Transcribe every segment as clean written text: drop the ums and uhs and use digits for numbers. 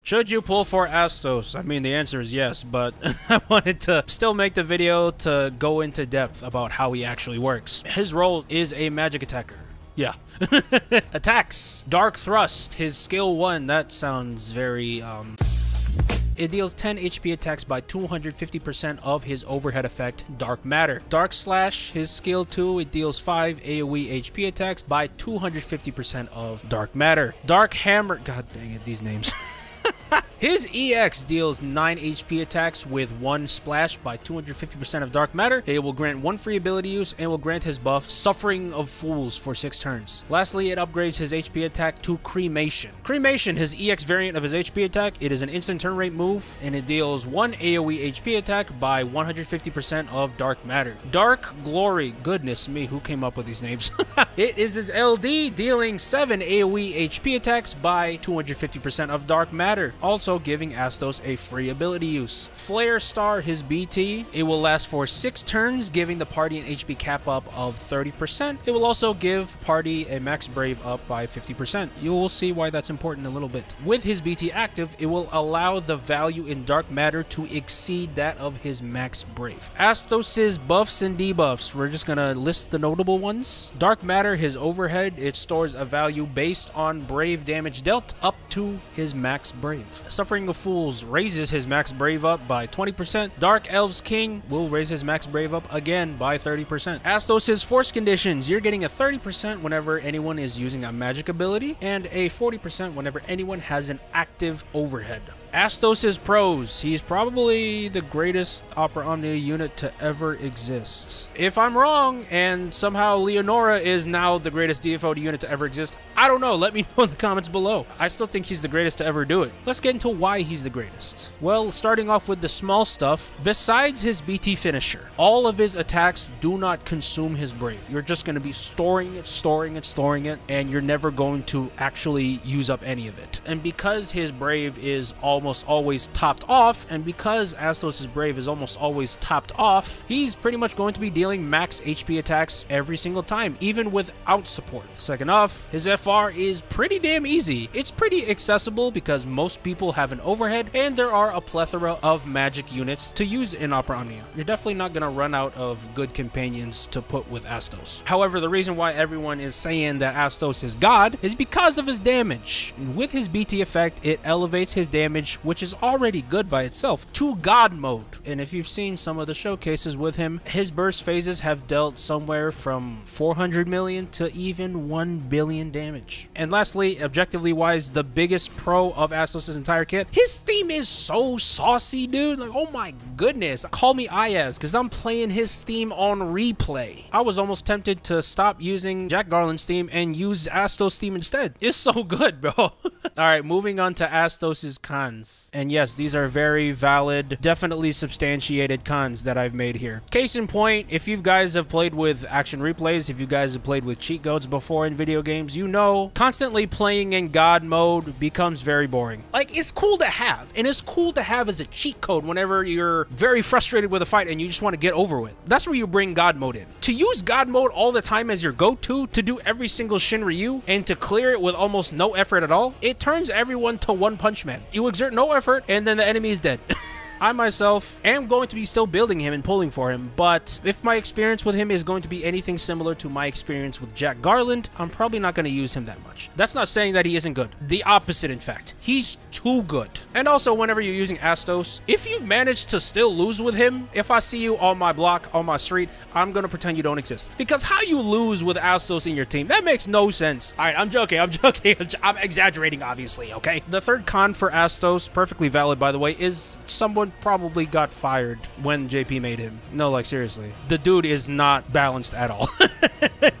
Should you pull for Astos? I mean, the answer is yes, but I wanted to still make the video to go into depth about how he actually works. His role is a magic attacker. Yeah. Attacks. Dark Thrust. His skill 1. That sounds very, It deals 10 HP attacks by 250% of his overhead effect, Dark Matter. Dark Slash, his skill 2, it deals 5 AoE HP attacks by 250% of Dark Matter. Dark Hammer, god dang it, these names. His EX deals 9 HP attacks with 1 splash by 250% of Dark Matter. It will grant 1 free ability use and will grant his buff, Suffering of Fools, for 6 turns. Lastly, it upgrades his HP attack to Cremation. Cremation, his EX variant of his HP attack, it is an instant turn rate move, and it deals 1 AoE HP attack by 150% of Dark Matter. Dark Glory, goodness me, who came up with these names? It is his LD, dealing 7 AoE HP attacks by 250% of Dark Matter. Also giving Astos a free ability use. Flare Star, his BT, it will last for 6 turns, giving the party an HP cap up of 30%. It will also give party a max brave up by 50%. You will see why that's important in a little bit. With his BT active, it will allow the value in Dark Matter to exceed that of his max brave. Astos's buffs and debuffs, we're just gonna list the notable ones. Dark Matter, his overhead, it stores a value based on brave damage dealt up to his max brave. Suffering of Fools raises his max brave up by 20%. Dark Elves King will raise his max brave up again by 30%. Astos' Force Conditions, you're getting a 30% whenever anyone is using a magic ability and a 40% whenever anyone has an active overhead. Astos' pros, he's probably the greatest Opera Omnia unit to ever exist. If I'm wrong and somehow Leonora is now the greatest DFFOO unit to ever exist, I don't know, let me know in the comments below. I still think he's the greatest to ever do it. Let's get into why he's the greatest. Well, starting off with the small stuff, besides his BT finisher, all of his attacks do not consume his brave. You're just going to be storing it, and you're never going to actually use up any of it. And because his brave is almost always topped off, and because Astos' brave is almost always topped off, he's pretty much going to be dealing max HP attacks every single time, even without support. Second off, his FR is pretty damn easy. It's pretty accessible because most people have an overhead, and there are a plethora of magic units to use in Opera Omnia. You're definitely not going to run out of good companions to put with Astos. However, the reason why everyone is saying that Astos is God is because of his damage. With his BT effect, it elevates his damage, which is already good by itself, to God mode. And if you've seen some of the showcases with him, his burst phases have dealt somewhere from 400 million to even 1 billion damage. And lastly, objectively wise, the biggest pro of Astos' entire kit, his theme is so saucy, dude. Like, oh my goodness. Call me Ayaz, because I'm playing his theme on replay. I was almost tempted to stop using Jack Garland's theme and use Astos' theme instead. It's so good, bro. Alright, moving on to Astos' cons. And yes, these are very valid, definitely substantiated cons that I've made here. Case in point, if you guys have played with action replays, if you guys have played with cheat codes before in video games, you know constantly playing in God mode becomes very boring. Like, it's cool to have, and it's cool to have as a cheat code whenever you're very frustrated with a fight and you just want to get over it. That's where you bring God mode in. To use God mode all the time as your go-to, to do every single Shinryu, and to clear it with almost no effort at all, it turns everyone to One Punch Man. You exert no effort, and then the enemy is dead. I myself am going to be still building him and pulling for him, but if my experience with him is going to be anything similar to my experience with Jack Garland, I'm probably not going to use him that much. That's not saying that he isn't good. The opposite, in fact. He's too good. And also, whenever you're using Astos, if you manage to still lose with him, if I see you on my block, on my street, I'm going to pretend you don't exist. Because how you lose with Astos in your team, that makes no sense. Alright, I'm joking, I'm exaggerating, obviously, okay? The third con for Astos, perfectly valid by the way, is someone probably got fired when JP made him. No, like seriously. The dude is not balanced at all.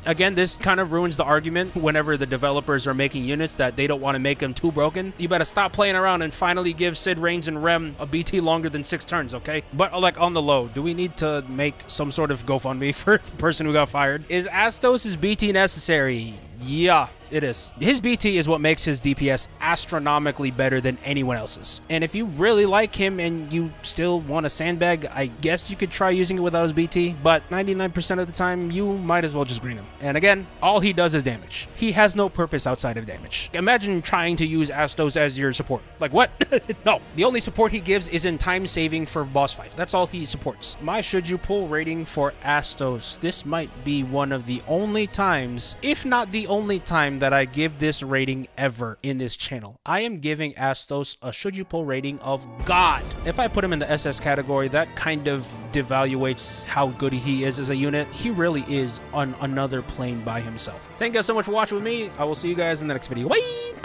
Again, this kind of ruins the argument whenever the developers are making units that they don't want to make them too broken. You better stop playing around and finally give Sid, Rayne, and Rem a BT longer than 6 turns, okay? But like on the low, do we need to make some sort of GoFundMe for the person who got fired? Is Astos' BT necessary? Yeah. it is. His BT is what makes his DPS astronomically better than anyone else's. And if you really like him and you still want a sandbag, I guess you could try using it without his BT, but 99% of the time, you might as well just green him. And again, all he does is damage. He has no purpose outside of damage. Imagine trying to use Astos as your support. Like, what? No. The only support he gives is in time saving for boss fights. That's all he supports. My should you pull rating for Astos. This might be one of the only times, if not the only time, that I give this rating ever in this channel. I am giving Astos a should you pull rating of God. If I put him in the SS category, that kind of devaluates how good he is as a unit. He really is on another plane by himself. Thank you guys so much for watching with me. I will see you guys in the next video. Bye!